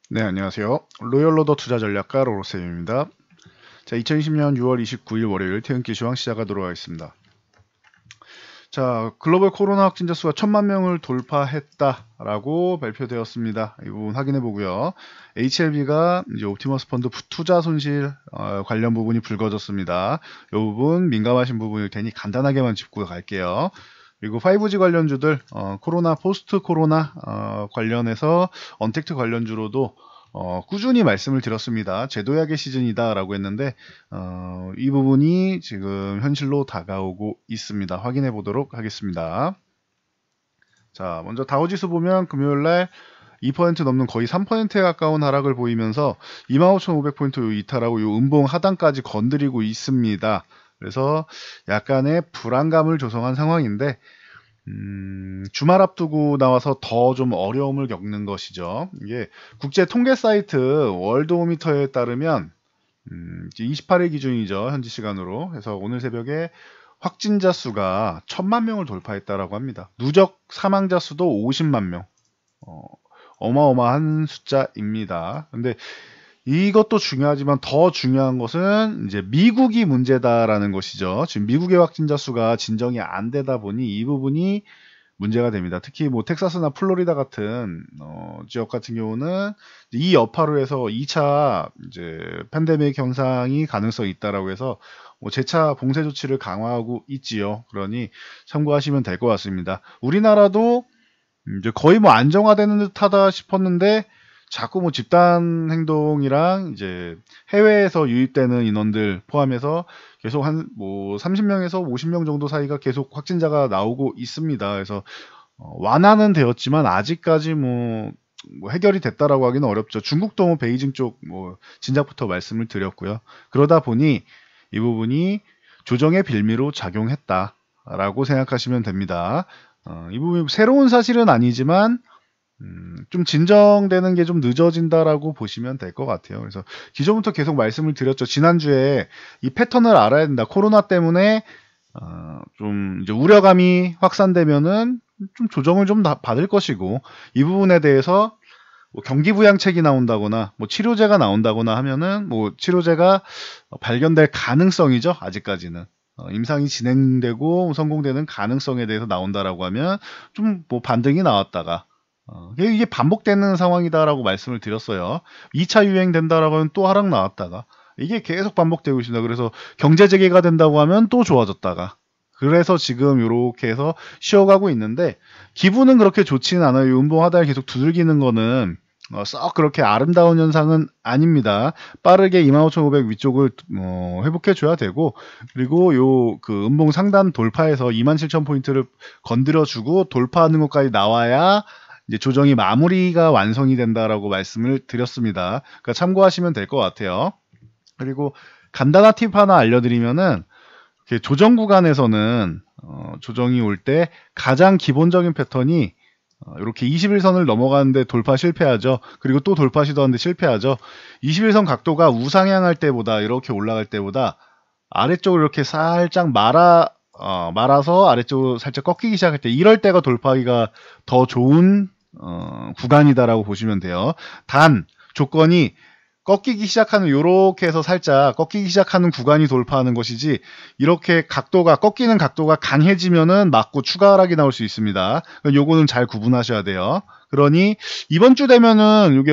네, 안녕하세요. 로열로더 투자 전략가 로로쌤입니다. 자, 2020년 6월 29일 월요일 퇴근길 시황 시작하도록 하겠습니다. 자, 글로벌 코로나 확진자 수가 1000만 명을 돌파했다라고 발표되었습니다. 이 부분 확인해 보고요. HLB가 이제 옵티머스 펀드 투자 손실 관련 부분이 불거졌습니다. 이 부분 민감하신 부분일 테니 간단하게만 짚고 갈게요. 그리고 5G 관련주들 코로나 포스트 코로나 관련해서 언택트 관련주로도 꾸준히 말씀을 드렸습니다. 제도약의 시즌이다 라고 했는데 이 부분이 지금 현실로 다가오고 있습니다. 확인해 보도록 하겠습니다. 자, 먼저 다우지수 보면 금요일날 2% 넘는 거의 3%에 가까운 하락을 보이면서 25,500포인트 요 이탈하고 요 음봉 하단까지 건드리고 있습니다. 그래서 약간의 불안감을 조성한 상황인데 주말 앞두고 나와서 더 좀 어려움을 겪는 것이죠. 이게 국제 통계 사이트 월드오미터에 따르면 28일 기준이죠. 현지 시간으로. 그래서 오늘 새벽에 확진자 수가 1000만 명을 돌파했다라고 합니다. 누적 사망자 수도 50만 명. 어마어마한 숫자입니다. 근데 이것도 중요하지만 더 중요한 것은 이제 미국이 문제다라는 것이죠. 지금 미국의 확진자 수가 진정이 안 되다 보니 이 부분이 문제가 됩니다. 특히 뭐 텍사스나 플로리다 같은 지역 같은 경우는 이 여파로 해서 2차 이제 팬데믹 현상이 가능성이 있다라고 해서 뭐 재차 봉쇄 조치를 강화하고 있지요. 그러니 참고하시면 될 것 같습니다. 우리나라도 이제 거의 뭐 안정화되는 듯하다 싶었는데 자꾸 뭐 집단 행동이랑 이제 해외에서 유입되는 인원들 포함해서 계속 한 뭐 30명에서 50명 정도 사이가 계속 확진자가 나오고 있습니다. 그래서 완화는 되었지만 아직까지 뭐 해결이 됐다라고 하기는 어렵죠. 중국도 뭐 베이징 쪽 뭐 진작부터 말씀을 드렸고요. 그러다 보니 이 부분이 조정의 빌미로 작용했다라고 생각하시면 됩니다. 이 부분이 새로운 사실은 아니지만 좀 진정되는 게 좀 늦어진다라고 보시면 될 것 같아요. 그래서 기존부터 계속 말씀을 드렸죠. 지난주에 이 패턴을 알아야 된다. 코로나 때문에 좀 이제 우려감이 확산되면은 좀 조정을 좀 받을 것이고 이 부분에 대해서 뭐 경기 부양책이 나온다거나 뭐 치료제가 나온다거나 하면은 뭐 치료제가 발견될 가능성이죠. 아직까지는. 임상이 진행되고 성공되는 가능성에 대해서 나온다라고 하면 좀 뭐 반등이 나왔다가 이게 반복되는 상황이다라고 말씀을 드렸어요. 2차 유행 된다라고 하면 또 하락 나왔다가 이게 계속 반복되고 있습니다. 그래서 경제 재개가 된다고 하면 또 좋아졌다가 그래서 지금 이렇게 해서 쉬어가고 있는데 기분은 그렇게 좋지는 않아요. 운동하다가 계속 두들기는 거는 썩 그렇게 아름다운 현상은 아닙니다. 빠르게 25,500 위쪽을 회복해 줘야 되고 그리고 요 그 음봉 상단 돌파해서 27,000포인트를 건드려 주고 돌파하는 것까지 나와야 이제 조정이 마무리가 완성이 된다라고 말씀을 드렸습니다. 그러니까 참고하시면 될 것 같아요. 그리고 간단한 팁 하나 알려드리면은 조정 구간에서는 조정이 올 때 가장 기본적인 패턴이 이렇게 21선을 넘어가는데 돌파 실패하죠. 그리고 또 돌파 시도하는데 실패하죠. 21선 각도가 우상향할 때보다 이렇게 올라갈 때보다 아래쪽으로 이렇게 살짝 말아서 아래쪽으로 살짝 꺾이기 시작할 때 이럴 때가 돌파하기가 더 좋은 구간이다라고 보시면 돼요. 단 조건이 꺾이기 시작하는 요렇게 해서 살짝 꺾이기 시작하는 구간이 돌파하는 것이지 이렇게 꺾이는 각도가 강해지면은 맞고 추가 하락이 나올 수 있습니다. 요거는 잘 구분하셔야 돼요. 그러니 이번 주 되면은 이게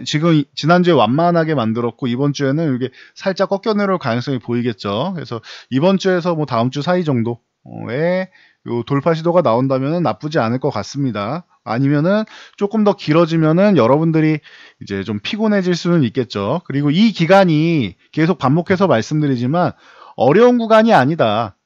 지금 지난주에 완만하게 만들었고 이번 주에는 이게 살짝 꺾여 내려올 가능성이 보이겠죠. 그래서 이번 주에서 뭐 다음 주 사이 정도에 요 돌파 시도가 나온다면 나쁘지 않을 것 같습니다. 아니면은 조금 더 길어지면은 여러분들이 이제 좀 피곤해질 수는 있겠죠. 그리고 이 기간이 계속 반복해서 말씀드리지만 어려운 구간이 아니다.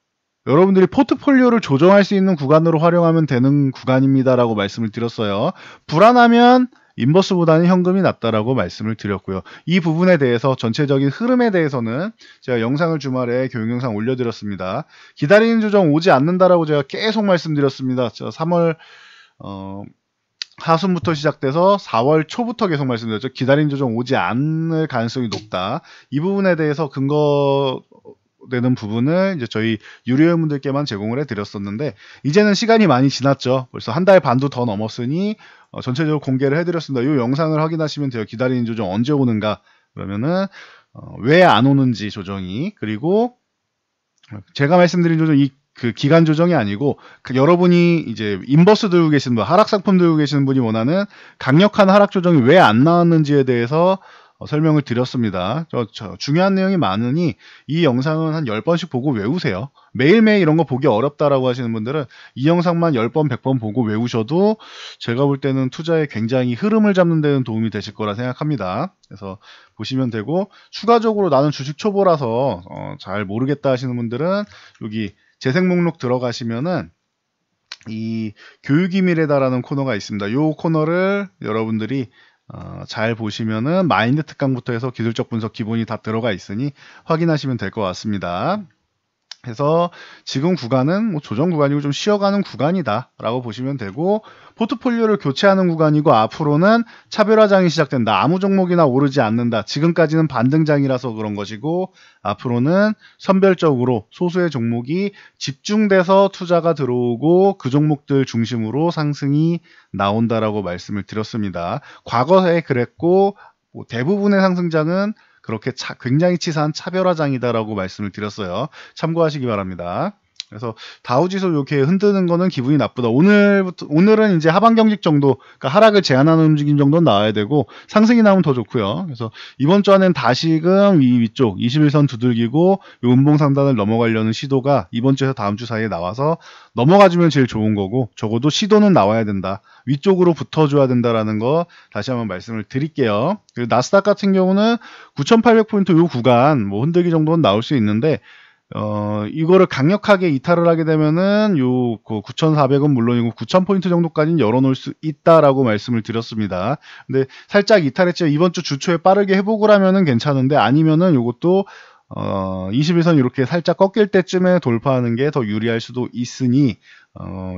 여러분들이 포트폴리오를 조정할 수 있는 구간으로 활용하면 되는 구간입니다라고 말씀을 드렸어요. 불안하면 인버스보다는 현금이 낫다라고 말씀을 드렸고요. 이 부분에 대해서 전체적인 흐름에 대해서는 제가 영상을 주말에 교육 영상 올려드렸습니다. 기다리는 조정 오지 않는다라고 제가 계속 말씀드렸습니다. 3월 하순부터 시작돼서 4월 초부터 계속 말씀드렸죠. 기다린 조정 오지 않을 가능성이 높다. 이 부분에 대해서 근거를 되는 부분을 이제 저희 유료회원분들께만 제공을 해드렸었는데, 이제는 시간이 많이 지났죠. 벌써 한 달 반도 더 넘었으니 전체적으로 공개를 해드렸습니다. 이 영상을 확인하시면 돼요. 기다리는 조정 언제 오는가, 그러면은 왜 안 오는지 조정이, 그리고 제가 말씀드린 조정, 그 기간 조정이 아니고, 여러분이 이제 인버스 들고 계시는 분, 하락 상품 들고 계시는 분이 원하는 강력한 하락 조정이 왜 안 나왔는지에 대해서 설명을 드렸습니다. 중요한 내용이 많으니 이 영상은 한 10번씩 보고 외우세요. 매일매일 이런 거 보기 어렵다라고 하시는 분들은 이 영상만 10번, 100번 보고 외우셔도 제가 볼 때는 투자에 굉장히 흐름을 잡는 데는 도움이 되실 거라 생각합니다. 그래서 보시면 되고, 추가적으로 나는 주식 초보라서 잘 모르겠다 하시는 분들은 여기 재생 목록 들어가시면은 이 교육이 미래다라는 코너가 있습니다. 이 코너를 여러분들이 잘 보시면은 마인드 특강부터 해서 기술적 분석 기본이 다 들어가 있으니 확인하시면 될 것 같습니다. 그래서 지금 구간은 뭐 조정 구간이고 좀 쉬어가는 구간이다 라고 보시면 되고, 포트폴리오를 교체하는 구간이고, 앞으로는 차별화장이 시작된다. 아무 종목이나 오르지 않는다. 지금까지는 반등장이라서 그런 것이고, 앞으로는 선별적으로 소수의 종목이 집중돼서 투자가 들어오고 그 종목들 중심으로 상승이 나온다라고 말씀을 드렸습니다. 과거에 그랬고, 뭐 대부분의 상승장은 그렇게 굉장히 치사한 차별화장이다라고 말씀을 드렸어요. 참고하시기 바랍니다. 그래서 다우지수 이렇게 흔드는 거는 기분이 나쁘다. 오늘은 이제 하방 경직 정도, 그러니까 하락을 제한하는 움직임 정도는 나와야 되고, 상승이 나오면 더 좋고요. 그래서 이번 주 안엔 다시금 이 위쪽 21선 두들기고 이 음봉 상단을 넘어가려는 시도가 이번 주에서 다음 주 사이에 나와서 넘어가주면 제일 좋은 거고, 적어도 시도는 나와야 된다. 위쪽으로 붙어줘야 된다라는 거 다시 한번 말씀을 드릴게요. 그리고 나스닥 같은 경우는 9,800포인트 이 구간 뭐 흔들기 정도는 나올 수 있는데, 이거를 강력하게 이탈을 하게 되면은 요 9,400은 물론이고 9,000포인트 정도까지는 열어놓을 수 있다라고 말씀을 드렸습니다. 근데 살짝 이탈했죠. 이번 주 주초에 빠르게 회복을 하면은 괜찮은데, 아니면은 요것도 21선 이렇게 살짝 꺾일 때쯤에 돌파하는 게 더 유리할 수도 있으니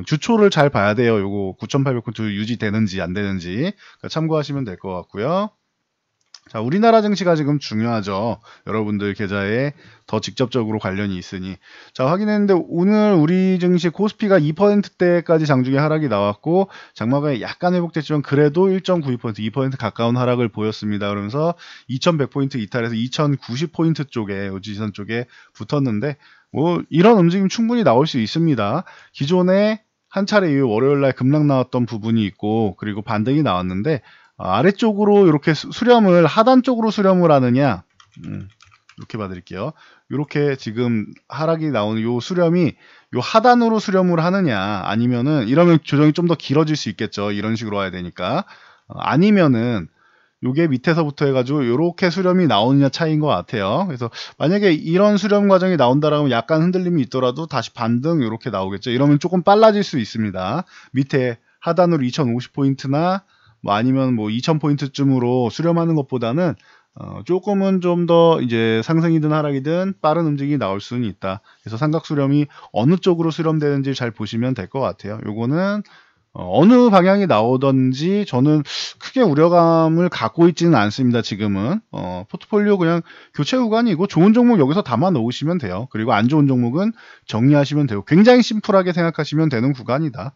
주초를 잘 봐야 돼요. 요거 9,800포인트 유지되는지 안 되는지, 그러니까 참고하시면 될 것 같고요. 자, 우리나라 증시가 지금 중요하죠. 여러분들 계좌에 더 직접적으로 관련이 있으니. 자, 확인했는데 오늘 우리 증시 코스피가 2%대까지 장중에 하락이 나왔고, 장마가 약간 회복됐지만 그래도 1.92%, 2% 가까운 하락을 보였습니다. 그러면서 2100포인트 이탈해서 2090포인트 쪽에, 지지선 쪽에 붙었는데, 뭐 이런 움직임 충분히 나올 수 있습니다. 기존에 한 차례 이후 월요일날 급락 나왔던 부분이 있고, 그리고 반등이 나왔는데, 아래쪽으로 이렇게 수렴을, 하단 쪽으로 수렴을 하느냐, 이렇게 봐드릴게요. 이렇게 지금 하락이 나오는 요 수렴이 요 하단으로 수렴을 하느냐, 아니면은 이러면 조정이 좀 더 길어질 수 있겠죠. 이런 식으로 와야 되니까. 아니면은 요게 밑에서부터 해가지고 이렇게 수렴이 나오느냐 차이인 것 같아요. 그래서 만약에 이런 수렴 과정이 나온다라면 약간 흔들림이 있더라도 다시 반등 이렇게 나오겠죠. 이러면 조금 빨라질 수 있습니다. 밑에 하단으로 2050포인트나 뭐 아니면 뭐 2000포인트쯤으로 수렴하는 것보다는 조금은 좀 더 이제 상승이든 하락이든 빠른 움직임이 나올 수는 있다. 그래서 삼각 수렴이 어느 쪽으로 수렴되는지 잘 보시면 될 것 같아요. 요거는 어느 방향이 나오든지 저는 크게 우려감을 갖고 있지는 않습니다. 지금은 포트폴리오 그냥 교체 구간이고, 좋은 종목 여기서 담아 놓으시면 돼요. 그리고 안 좋은 종목은 정리하시면 되고, 굉장히 심플하게 생각하시면 되는 구간이다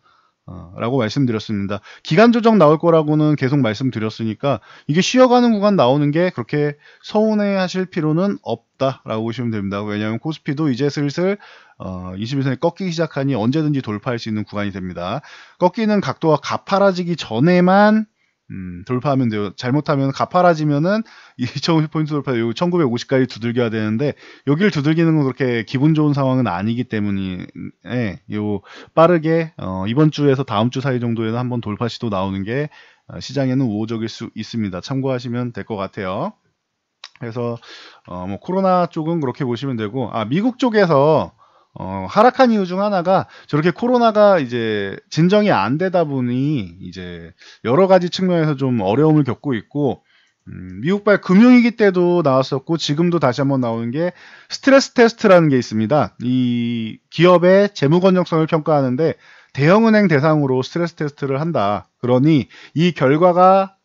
라고 말씀드렸습니다. 기간 조정 나올 거라고는 계속 말씀드렸으니까 이게 쉬어가는 구간 나오는 게 그렇게 서운해 하실 필요는 없다라고 보시면 됩니다. 왜냐하면 코스피도 이제 슬슬 21선이 꺾이기 시작하니 언제든지 돌파할 수 있는 구간이 됩니다. 꺾이는 각도가 가파라지기 전에만 돌파하면 돼요. 잘못하면 가파라지면은 2050포인트 돌파, 요 1950까지 두들겨야 되는데, 여기를 두들기는 건 그렇게 기분 좋은 상황은 아니기 때문에, 요 빠르게 이번 주에서 다음 주 사이 정도에는 한번 돌파 시도 나오는 게 시장에는 우호적일 수 있습니다. 참고하시면 될 것 같아요. 그래서 뭐 코로나 쪽은 그렇게 보시면 되고, 미국 쪽에서 하락한 이유 중 하나가 저렇게 코로나가 이제 진정이 안 되다 보니 이제 여러 가지 측면에서 좀 어려움을 겪고 있고, 미국발 금융위기 때도 나왔었고 지금도 다시 한번 나오는 게 스트레스 테스트라는 게 있습니다. 이 기업의 재무 건전성을 평가하는데 대형은행 대상으로 스트레스 테스트를 한다. 그러니 이 결과가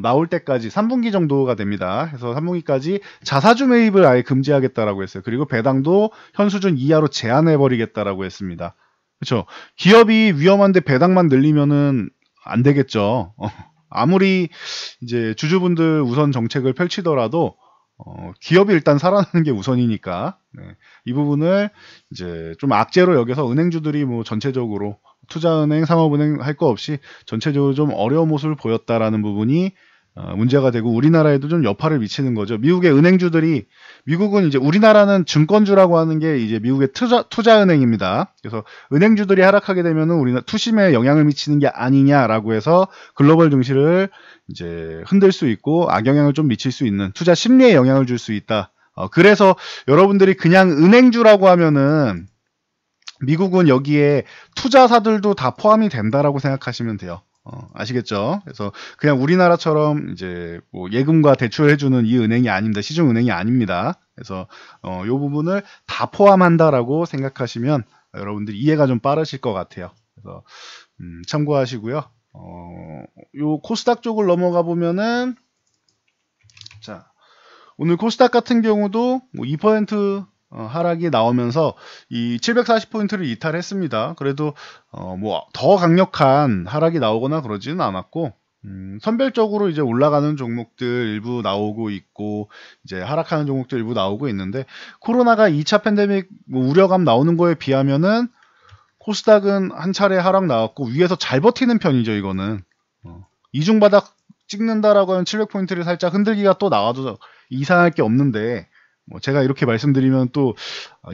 나올 때까지 3분기 정도가 됩니다. 그래서 3분기까지 자사주 매입을 아예 금지하겠다라고 했어요. 그리고 배당도 현수준 이하로 제한해버리겠다라고 했습니다. 그렇죠. 기업이 위험한데 배당만 늘리면은 안 되겠죠. 아무리 이제 주주분들 우선 정책을 펼치더라도 기업이 일단 살아나는 게 우선이니까 네. 이 부분을 이제 좀 악재로 여겨서 은행주들이 뭐 전체적으로 투자은행, 상업은행 할 거 없이 전체적으로 좀 어려운 모습을 보였다라는 부분이 문제가 되고 우리나라에도 좀 여파를 미치는 거죠. 미국의 은행주들이 미국은 이제 우리나라는 증권주라고 하는 게 이제 미국의 투자은행입니다. 그래서 은행주들이 하락하게 되면은 우리나라 투심에 영향을 미치는 게 아니냐라고 해서 글로벌 증시를 이제 흔들 수 있고 악영향을 좀 미칠 수 있는 투자 심리에 영향을 줄 수 있다. 그래서 여러분들이 그냥 은행주라고 하면은 미국은 여기에 투자사들도 다 포함이 된다라고 생각하시면 돼요. 아시겠죠? 그래서 그냥 우리나라처럼 이제 뭐 예금과 대출 해주는 이 은행이 아닙니다. 시중은행이 아닙니다. 그래서 이 부분을 다 포함한다라고 생각하시면 여러분들이 이해가 좀 빠르실 것 같아요. 그래서 참고하시고요. 요 코스닥 쪽을 넘어가 보면은 자 오늘 코스닥 같은 경우도 뭐 2% 하락이 나오면서 이 740포인트를 이탈했습니다. 그래도 뭐 더 강력한 하락이 나오거나 그러지는 않았고 선별적으로 이제 올라가는 종목들 일부 나오고 있고 이제 하락하는 종목들 일부 나오고 있는데 코로나가 2차 팬데믹 뭐 우려감 나오는 거에 비하면은 코스닥은 한 차례 하락 나왔고 위에서 잘 버티는 편이죠. 이거는 이중바닥 찍는다라고 하면 700포인트를 살짝 흔들기가 또 나와도 이상할 게 없는데 뭐 제가 이렇게 말씀드리면 또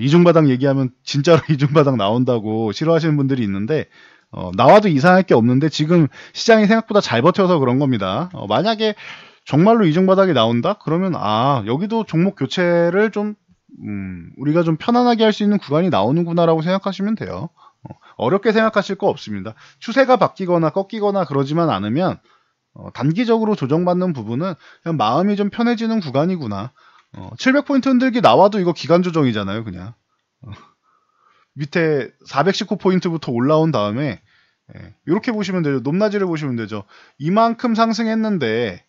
이중바닥 얘기하면 진짜로 이중바닥 나온다고 싫어하시는 분들이 있는데 나와도 이상할 게 없는데 지금 시장이 생각보다 잘 버텨서 그런 겁니다. 만약에 정말로 이중바닥이 나온다? 그러면 여기도 종목 교체를 좀 우리가 좀 편안하게 할 수 있는 구간이 나오는구나라고 생각하시면 돼요. 어렵게 생각하실 거 없습니다. 추세가 바뀌거나 꺾이거나 그러지만 않으면 단기적으로 조정받는 부분은 그냥 마음이 좀 편해지는 구간이구나. 700포인트 흔들기 나와도 이거 기간 조정이잖아요, 그냥. 밑에 419포인트부터 올라온 다음에, 이렇게 보시면 되죠. 높낮이를 보시면 되죠. 이만큼 상승했는데,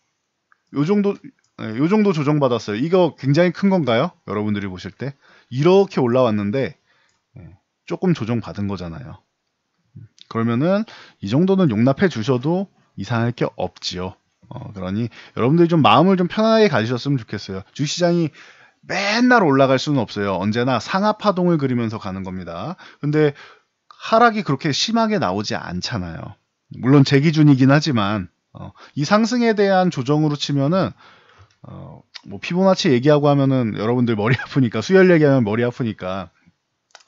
요 정도 조정받았어요. 이거 굉장히 큰 건가요? 여러분들이 보실 때. 이렇게 올라왔는데, 조금 조정받은 거잖아요. 그러면은, 이 정도는 용납해 주셔도 이상할 게 없지요. 그러니 여러분들이 좀 마음을 좀 편안하게 가지셨으면 좋겠어요. 주식시장이 맨날 올라갈 수는 없어요. 언제나 상하파동을 그리면서 가는 겁니다. 근데 하락이 그렇게 심하게 나오지 않잖아요. 물론 제 기준이긴 하지만 이 상승에 대한 조정으로 치면은 뭐 피보나치 얘기하고 하면은 여러분들 머리 아프니까 수열 얘기하면 머리 아프니까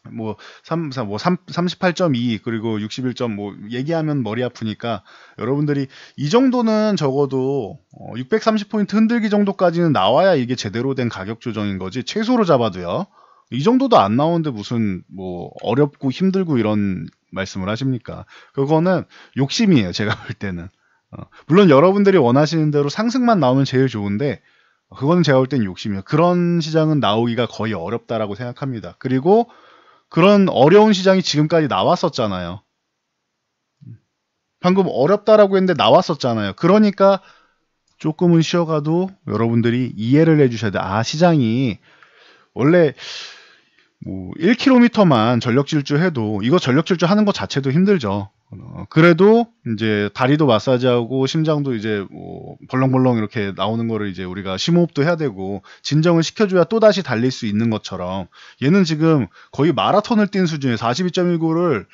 뭐 38.2 그리고 61점 뭐 얘기하면 머리 아프니까 여러분들이 이 정도는 적어도 630포인트 흔들기 정도까지는 나와야 이게 제대로 된 가격 조정인 거지 최소로 잡아도요. 이 정도도 안 나오는데 무슨 뭐 어렵고 힘들고 이런 말씀을 하십니까? 그거는 욕심이에요. 제가 볼 때는. 물론 여러분들이 원하시는 대로 상승만 나오면 제일 좋은데 그거는 제가 볼 때는 욕심이에요. 그런 시장은 나오기가 거의 어렵다라고 생각합니다. 그리고 그런 어려운 시장이 지금까지 나왔었잖아요. 방금 어렵다라고 했는데 나왔었잖아요. 그러니까 조금은 쉬어가도 여러분들이 이해를 해주셔야 돼요. 시장이 원래 뭐 1km만 전력질주 해도 이거 전력질주 하는 것 자체도 힘들죠. 그래도 이제 다리도 마사지하고 심장도 이제 뭐 벌렁벌렁 이렇게 나오는 거를 이제 우리가 심호흡도 해야 되고 진정을 시켜줘야 또다시 달릴 수 있는 것처럼 얘는 지금 거의 마라톤을 뛴 수준에 42.19를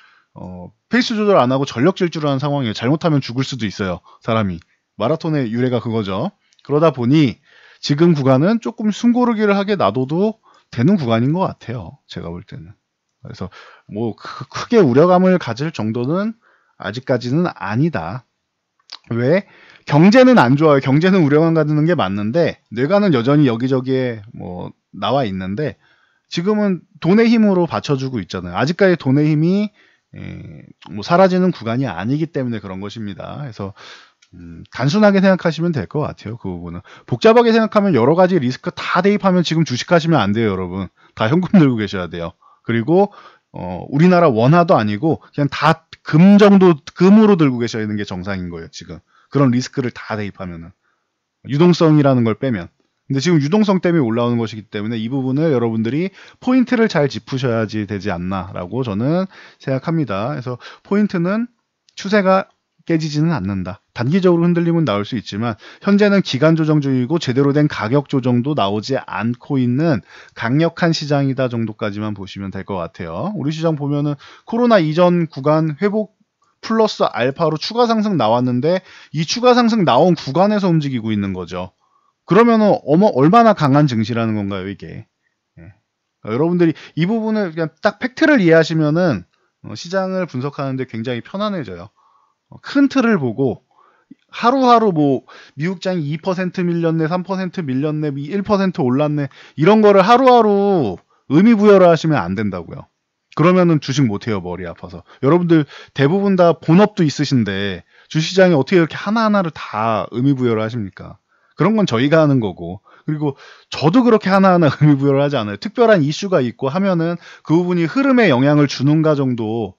페이스 조절 안 하고 전력 질주를 하는 상황이에요. 잘못하면 죽을 수도 있어요. 사람이. 마라톤의 유래가 그거죠. 그러다 보니 지금 구간은 조금 숨고르기를 하게 놔둬도 되는 구간인 것 같아요. 제가 볼 때는. 그래서 뭐 크게 우려감을 가질 정도는 아직까지는 아니다. 왜? 경제는 안 좋아요. 경제는 우려감 가지는 게 맞는데 뇌가는 여전히 여기저기에 뭐 나와 있는데 지금은 돈의 힘으로 받쳐주고 있잖아요. 아직까지 돈의 힘이 뭐 사라지는 구간이 아니기 때문에 그런 것입니다. 그래서 단순하게 생각하시면 될 것 같아요. 그 부분은. 복잡하게 생각하면 여러 가지 리스크 다 대입하면 지금 주식하시면 안 돼요, 여러분. 다 현금 들고 계셔야 돼요. 그리고 우리나라 원화도 아니고 그냥 다 금으로 들고 계셔야 되는 게 정상인 거예요, 지금. 그런 리스크를 다 대입하면은. 유동성이라는 걸 빼면. 근데 지금 유동성 때문에 올라오는 것이기 때문에 이 부분을 여러분들이 포인트를 잘 짚으셔야지 되지 않나라고 저는 생각합니다. 그래서 포인트는 추세가 깨지지는 않는다. 단기적으로 흔들림은 나올 수 있지만 현재는 기간 조정 중이고 제대로 된 가격 조정도 나오지 않고 있는 강력한 시장이다 정도까지만 보시면 될 것 같아요. 우리 시장 보면은 코로나 이전 구간 회복 플러스 알파로 추가 상승 나왔는데 이 추가 상승 나온 구간에서 움직이고 있는 거죠. 그러면은 얼마나 강한 증시라는 건가요, 이게? 예. 여러분들이 이 부분을 그냥 딱 팩트를 이해하시면은 시장을 분석하는데 굉장히 편안해져요. 큰 틀을 보고 하루하루 뭐 미국장이 2% 밀렸네, 3% 밀렸네, 1% 올랐네 이런 거를 하루하루 의미 부여를 하시면 안 된다고요. 그러면은 주식 못해요, 머리 아파서. 여러분들 대부분 다 본업도 있으신데 주시장이 어떻게 이렇게 하나하나를 다 의미 부여를 하십니까? 그런 건 저희가 하는 거고, 그리고 저도 그렇게 하나하나 의미 부여를 하지 않아요. 특별한 이슈가 있고 하면은 그 부분이 흐름에 영향을 주는가 정도,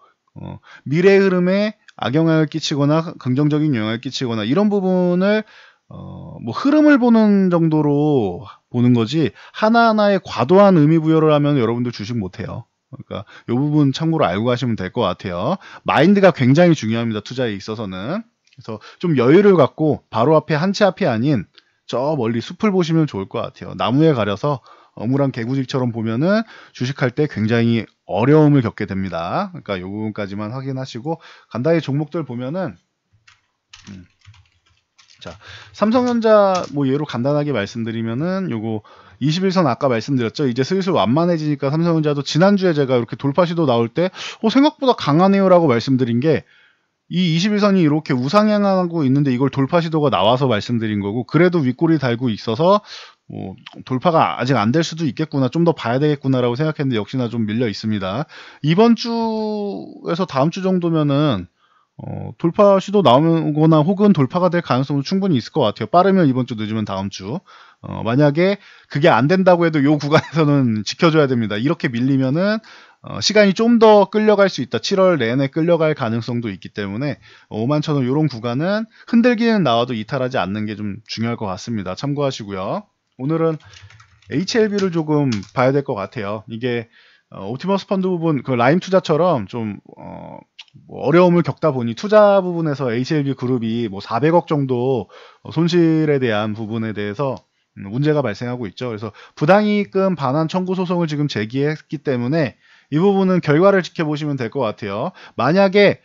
미래 흐름에 악영향을 끼치거나 긍정적인 영향을 끼치거나 이런 부분을 뭐 흐름을 보는 정도로 보는 거지 하나하나의 과도한 의미 부여를 하면 여러분들 주식 못해요. 그러니까 이 부분 참고로 알고 가시면 될 것 같아요. 마인드가 굉장히 중요합니다. 투자에 있어서는. 그래서 좀 여유를 갖고 바로 앞에 한 치 앞이 아닌 저 멀리 숲을 보시면 좋을 것 같아요. 나무에 가려서 어물한 개구직처럼 보면은 주식할 때 굉장히 어려움을 겪게 됩니다. 그러니까 이 부분까지만 확인하시고 간단히 종목들 보면은 자, 삼성전자 뭐 예로 간단하게 말씀드리면은 요거 21선 아까 말씀드렸죠. 이제 슬슬 완만해지니까 삼성전자도 지난주에 제가 이렇게 돌파 시도 나올 때 생각보다 강하네요 라고 말씀드린 게 이 21선이 이렇게 우상향하고 있는데 이걸 돌파 시도가 나와서 말씀드린 거고, 그래도 윗골이 달고 있어서 돌파가 아직 안 될 수도 있겠구나, 좀 더 봐야 되겠구나라고 생각했는데 역시나 좀 밀려 있습니다. 이번 주에서 다음 주 정도면은 돌파 시도 나오거나 혹은 돌파가 될 가능성도 충분히 있을 것 같아요. 빠르면 이번 주, 늦으면 다음 주. 만약에 그게 안 된다고 해도 요 구간에서는 지켜줘야 됩니다. 이렇게 밀리면은 시간이 좀 더 끌려갈 수 있다. 7월 내내 끌려갈 가능성도 있기 때문에 51,000원 이런 구간은 흔들기는 나와도 이탈하지 않는 게 좀 중요할 것 같습니다. 참고하시고요. 오늘은 HLB를 조금 봐야 될 것 같아요. 이게 옵티머스 펀드 부분, 그 라임 투자처럼 좀 어려움을 겪다 보니 투자 부분에서 HLB 그룹이 뭐 400억 정도 손실에 대한 부분에 대해서 문제가 발생하고 있죠. 그래서 부당이익금 반환 청구 소송을 지금 제기했기 때문에 이 부분은 결과를 지켜보시면 될 것 같아요. 만약에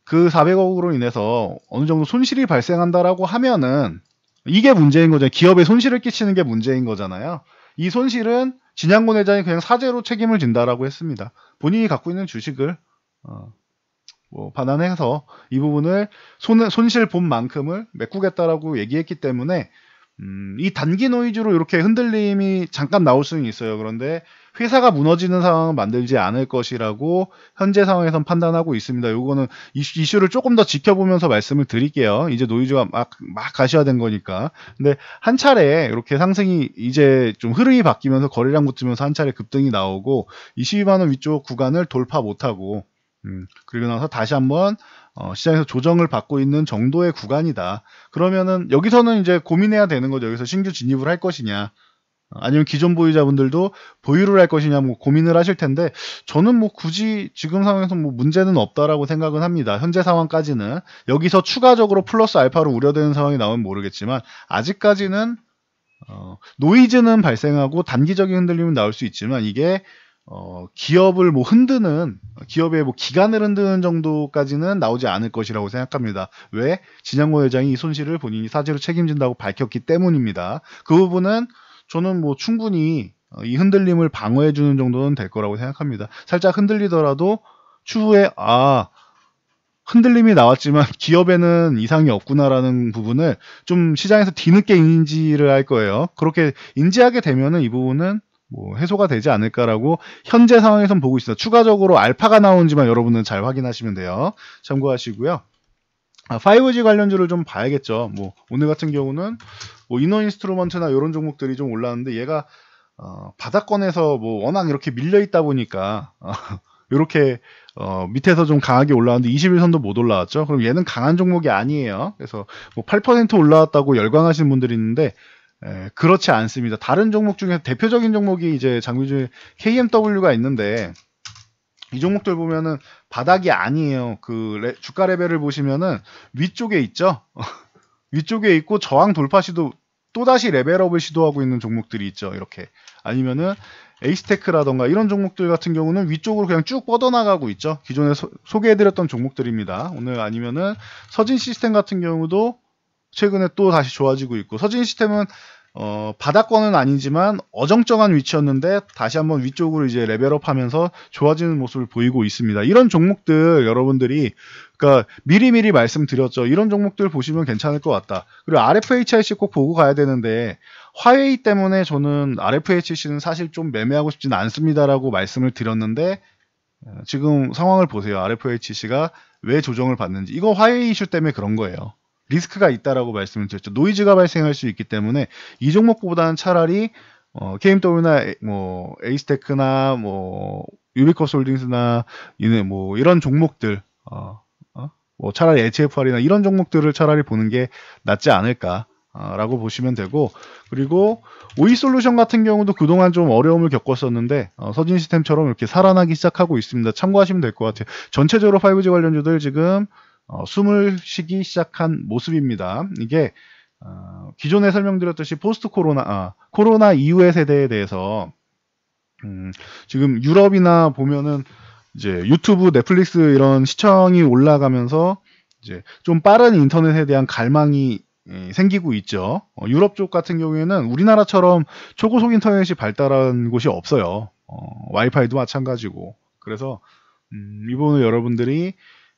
그 400억으로 인해서 어느 정도 손실이 발생한다라고 하면은 이게 문제인 거죠. 기업에 손실을 끼치는 게 문제인 거잖아요. 이 손실은 진양곤 회장이 그냥 사죄로 책임을 진다라고 했습니다. 본인이 갖고 있는 주식을 반환해서 이 부분을 손실 본 만큼을 메꾸겠다라고 얘기했기 때문에 이 단기 노이즈로 이렇게 흔들림이 잠깐 나올 수는 있어요. 그런데 회사가 무너지는 상황을 만들지 않을 것이라고 현재 상황에선 판단하고 있습니다. 요거는 이슈를 조금 더 지켜보면서 말씀을 드릴게요. 이제 노이즈가 막 가시화된 거니까. 근데 한 차례 이렇게 상승이 이제 좀 흐름이 바뀌면서 거래량 붙으면서 한 차례 급등이 나오고 22만원 위쪽 구간을 돌파 못하고 그리고 나서 다시 한번 시장에서 조정을 받고 있는 정도의 구간이다. 그러면은 여기서는 이제 고민해야 되는 거죠. 여기서 신규 진입을 할 것이냐, 아니면 기존 보유자분들도 보유를 할 것이냐 뭐 고민을 하실 텐데, 저는 뭐 굳이 지금 상황에서 뭐 문제는 없다라고 생각은 합니다. 현재 상황까지는. 여기서 추가적으로 플러스 알파로 우려되는 상황이 나오면 모르겠지만 아직까지는 노이즈는 발생하고 단기적인 흔들림은 나올 수 있지만 이게 기업을 뭐 흔드는, 기업의 뭐 기간을 흔드는 정도까지는 나오지 않을 것이라고 생각합니다. 왜? 진양곤 회장이 이 손실을 본인이 사죄로 책임진다고 밝혔기 때문입니다. 그 부분은 저는 뭐 충분히 이 흔들림을 방어해주는 정도는 될 거라고 생각합니다. 살짝 흔들리더라도 추후에 흔들림이 나왔지만 기업에는 이상이 없구나라는 부분을 좀 시장에서 뒤늦게 인지를 할 거예요. 그렇게 인지하게 되면은 이 부분은 뭐 해소가 되지 않을까라고 현재 상황에선 보고 있어요. 추가적으로 알파가 나오는지만 여러분은 잘 확인하시면 돼요. 참고하시고요. 5G 관련주를 좀 봐야겠죠. 뭐 오늘 같은 경우는 뭐 이너인스트루먼트나 이런 종목들이 좀 올랐는데 얘가 바닥권에서 뭐 워낙 이렇게 밀려 있다 보니까 이렇게 밑에서 좀 강하게 올라왔는데 21선도 못 올라왔죠. 그럼 얘는 강한 종목이 아니에요. 그래서 뭐 8% 올라왔다고 열광하시는 분들이 있는데 그렇지 않습니다. 다른 종목 중에 대표적인 종목이 이제 장비 중에 KMW가 있는데 이 종목들 보면은 바닥이 아니에요. 그 주가 레벨을 보시면은 위쪽에 있죠. 위쪽에 있고 저항 돌파 시도 또다시 레벨업을 시도하고 있는 종목들이 있죠. 이렇게 아니면은 에이스테크라던가 이런 종목들 같은 경우는 위쪽으로 그냥 쭉 뻗어나가고 있죠. 기존에 소개해드렸던 종목들입니다. 오늘 아니면은 서진 시스템 같은 경우도 최근에 또 다시 좋아지고 있고, 서진 시스템은 바닥권은 아니지만 어정쩡한 위치였는데 다시 한번 위쪽으로 이제 레벨업 하면서 좋아지는 모습을 보이고 있습니다. 이런 종목들 여러분들이 그러니까 미리미리 말씀드렸죠. 이런 종목들 보시면 괜찮을 것 같다. 그리고 RFHIC 꼭 보고 가야 되는데 화웨이 때문에 저는 RFHC는 사실 좀 매매하고 싶지는 않습니다라고 말씀을 드렸는데 지금 상황을 보세요. RFHC가 왜 조정을 받는지. 이거 화웨이 이슈 때문에 그런 거예요. 리스크가 있다라고 말씀을 드렸죠. 노이즈가 발생할 수 있기 때문에 이 종목보다는 차라리 KMW나 뭐 에이스테크나 뭐 유비커스홀딩스나 뭐 이런 종목들 뭐 차라리 HFR이나 이런 종목들을 차라리 보는 게 낫지 않을까 라고 보시면 되고, 그리고 오이솔루션 같은 경우도 그동안 좀 어려움을 겪었었는데 서진 시스템처럼 이렇게 살아나기 시작하고 있습니다. 참고하시면 될 것 같아요. 전체적으로 5G 관련주들 지금 숨을 쉬기 시작한 모습입니다. 이게 기존에 설명드렸듯이 포스트 코로나 이후의 세대에 대해서 지금 유럽이나 보면은 이제 유튜브, 넷플릭스 이런 시청이 올라가면서 이제 좀 빠른 인터넷에 대한 갈망이 생기고 있죠. 유럽 쪽 같은 경우에는 우리나라처럼 초고속 인터넷이 발달한 곳이 없어요. 와이파이도 마찬가지고. 그래서 이 부분을 여러분들이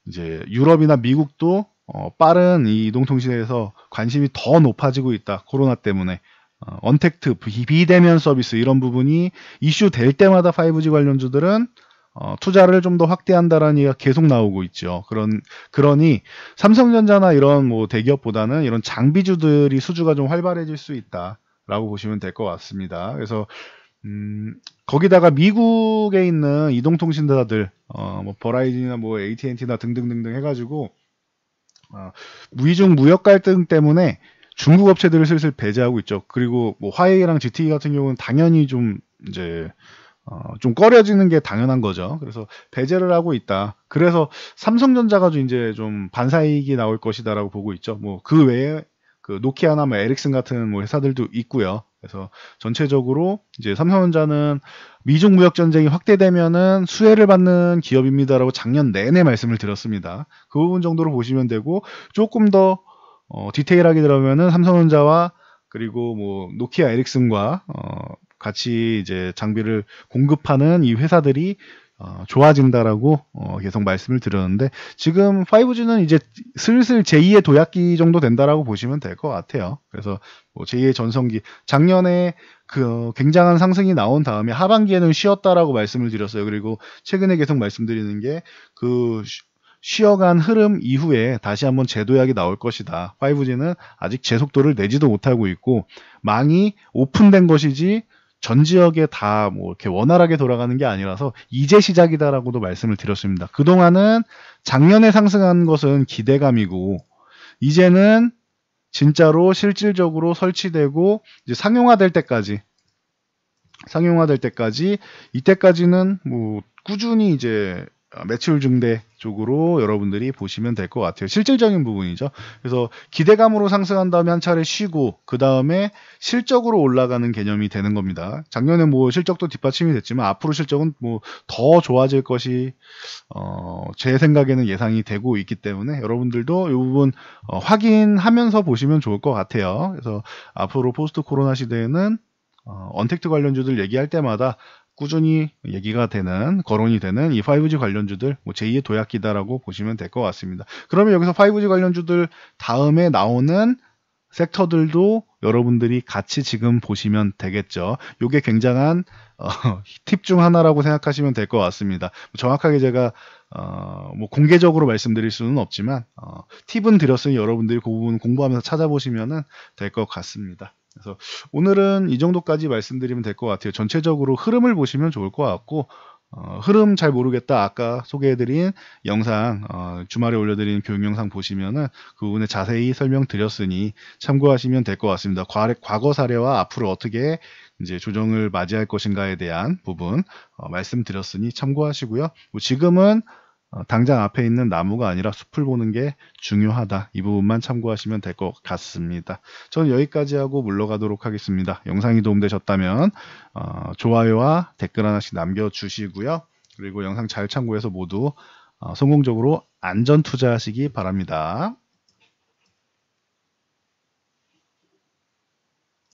이제 유럽이나 미국도 빠른 이 이동통신에서 관심이 더 높아지고 있다. 코로나 때문에. 언택트, 비대면 서비스 이런 부분이 이슈 될 때마다 5G 관련주들은 투자를 좀 더 확대한다라는 얘기가 계속 나오고 있죠. 그러니 삼성전자나 이런 뭐 대기업보다는 이런 장비주들이 수주가 좀 활발해질 수 있다라고 보시면 될 것 같습니다. 그래서 거기다가 미국에 있는 이동통신사들, 뭐 버라이즌이나 뭐 AT&T나 등등등등 해가지고 무이중 무역 갈등 때문에 중국 업체들을 슬슬 배제하고 있죠. 그리고 뭐 화웨이랑 GTE 같은 경우는 당연히 좀 이제 좀 꺼려지는 게 당연한 거죠. 그래서 배제를 하고 있다. 그래서 삼성전자가 이제 좀 반사이익이 나올 것이다라고 보고 있죠. 뭐 그 외에 그 노키아나 뭐 에릭슨 같은 뭐 회사들도 있고요. 그래서 전체적으로 이제 삼성전자는 미중 무역 전쟁이 확대되면은 수혜를 받는 기업입니다라고 작년 내내 말씀을 드렸습니다. 그 부분 정도로 보시면 되고, 조금 더 디테일하게 들어가면은 삼성전자와 그리고 뭐 노키아 에릭슨과 같이 이제 장비를 공급하는 이 회사들이 좋아진다라고 계속 말씀을 드렸는데, 지금 5G는 이제 슬슬 제2의 도약기 정도 된다라고 보시면 될 것 같아요. 그래서 뭐 제2의 전성기, 작년에 그 굉장한 상승이 나온 다음에 하반기에는 쉬었다라고 말씀을 드렸어요. 그리고 최근에 계속 말씀드리는 게 그 쉬어간 흐름 이후에 다시 한번 재도약이 나올 것이다. 5G는 아직 제속도를 내지도 못하고 있고 망이 오픈된 것이지 전 지역에 다 뭐 이렇게 원활하게 돌아가는 게 아니라서 이제 시작이다라고도 말씀을 드렸습니다. 그동안은 작년에 상승한 것은 기대감이고 이제는 진짜로 실질적으로 설치되고 이제 상용화될 때까지 이때까지는 뭐 꾸준히 이제 매출 증대 쪽으로 여러분들이 보시면 될 것 같아요. 실질적인 부분이죠. 그래서 기대감으로 상승한 다음에 한 차례 쉬고 그 다음에 실적으로 올라가는 개념이 되는 겁니다. 작년에 뭐 실적도 뒷받침이 됐지만 앞으로 실적은 뭐 더 좋아질 것이 제 생각에는 예상이 되고 있기 때문에 여러분들도 이 부분 확인하면서 보시면 좋을 것 같아요. 그래서 앞으로 포스트 코로나 시대에는 언택트 관련주들 얘기할 때마다 꾸준히 얘기가 되는, 거론이 되는 이 5G 관련주들 뭐 제2의 도약기다라고 보시면 될 것 같습니다. 그러면 여기서 5G 관련주들 다음에 나오는 섹터들도 여러분들이 같이 지금 보시면 되겠죠. 이게 굉장한 팁 중 하나라고 생각하시면 될 것 같습니다. 정확하게 제가 뭐 공개적으로 말씀드릴 수는 없지만 팁은 드렸으니 여러분들이 그 부분 공부하면서 찾아보시면 될 것 같습니다. 그래서 오늘은 이 정도까지 말씀드리면 될 것 같아요. 전체적으로 흐름을 보시면 좋을 것 같고 흐름 잘 모르겠다. 아까 소개해드린 영상, 주말에 올려드린 교육 영상 보시면은 그 부분에 자세히 설명드렸으니 참고하시면 될 것 같습니다. 과거 사례와 앞으로 어떻게 이제 조정을 맞이할 것인가에 대한 부분 말씀드렸으니 참고하시고요. 뭐 지금은 당장 앞에 있는 나무가 아니라 숲을 보는 게 중요하다. 이 부분만 참고하시면 될 것 같습니다. 저는 여기까지 하고 물러가도록 하겠습니다. 영상이 도움되셨다면 좋아요와 댓글 하나씩 남겨주시고요. 그리고 영상 잘 참고해서 모두 성공적으로 안전 투자하시기 바랍니다.